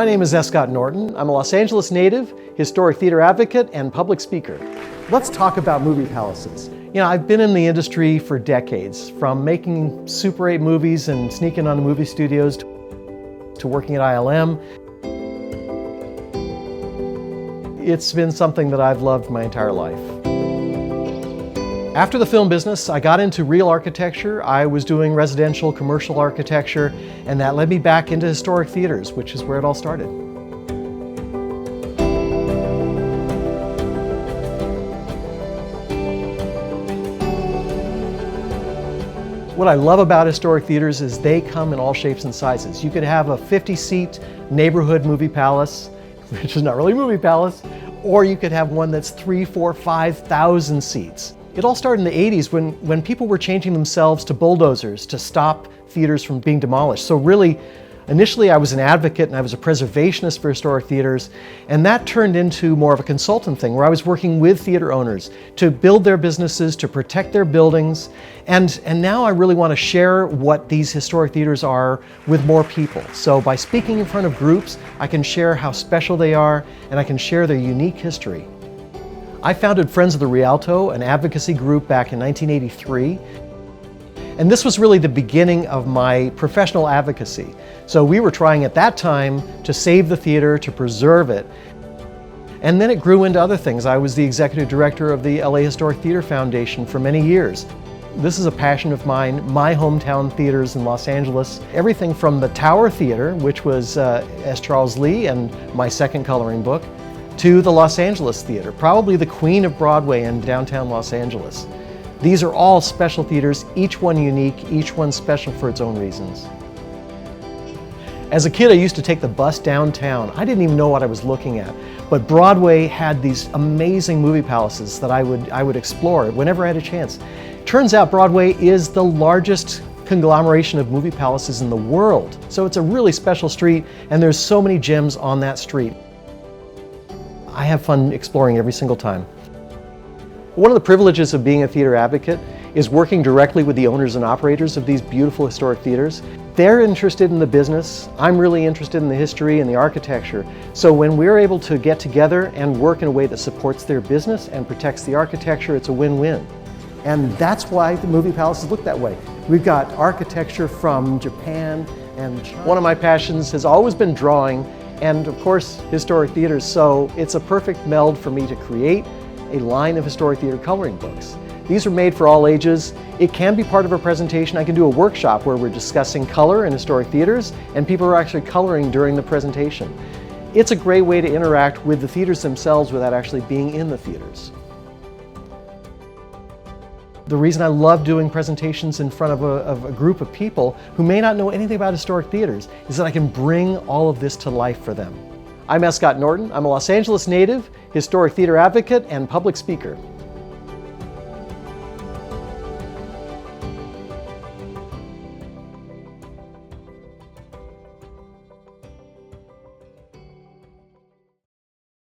My name is Escott Norton. I'm a Los Angeles native, historic theater advocate, and public speaker. Let's talk about movie palaces. I've been in the industry for decades, from making Super 8 movies and sneaking onto movie studios to working at ILM. It's been something that I've loved my entire life. After the film business, I got into real architecture. I was doing residential, commercial architecture, and that led me back into historic theaters, which is where it all started. What I love about historic theaters is they come in all shapes and sizes. You could have a 50-seat neighborhood movie palace, which is not really a movie palace, or you could have one that's 3,000, 4,000, 5,000 seats. It all started in the 80s when people were changing themselves to bulldozers to stop theaters from being demolished. So really, initially I was an advocate and I was a preservationist for historic theaters, and that turned into more of a consultant thing where I was working with theater owners to build their businesses, to protect their buildings, and now I really want to share what these historic theaters are with more people. So by speaking in front of groups, I can share how special they are and I can share their unique history. I founded Friends of the Rialto, an advocacy group, back in 1983. And this was really the beginning of my professional advocacy. So we were trying at that time to save the theater, to preserve it. And then it grew into other things. I was the executive director of the LA Historic Theater Foundation for many years. This is a passion of mine, my hometown theaters in Los Angeles. Everything from the Tower Theater, which was S. Charles Lee and my second coloring book, to the Los Angeles Theater, probably the queen of Broadway in downtown Los Angeles. These are all special theaters, each one unique, each one special for its own reasons. As a kid, I used to take the bus downtown. I didn't even know what I was looking at, but Broadway had these amazing movie palaces that I would explore whenever I had a chance. Turns out Broadway is the largest conglomeration of movie palaces in the world. So it's a really special street, and there's so many gems on that street. I have fun exploring every single time. One of the privileges of being a theater advocate is working directly with the owners and operators of these beautiful historic theaters. They're interested in the business. I'm really interested in the history and the architecture. So when we're able to get together and work in a way that supports their business and protects the architecture, it's a win-win. And that's why the movie palaces look that way. We've got architecture from Japan, and one of my passions has always been drawing, and of course historic theaters, so it's a perfect meld for me to create a line of historic theater coloring books. These are made for all ages. It can be part of a presentation. I can do a workshop where we're discussing color in historic theaters and people are actually coloring during the presentation. It's a great way to interact with the theaters themselves without actually being in the theaters. The reason I love doing presentations in front of a group of people who may not know anything about historic theaters is that I can bring all of this to life for them. I'm Escott Norton. I'm a Los Angeles native, historic theater advocate, and public speaker.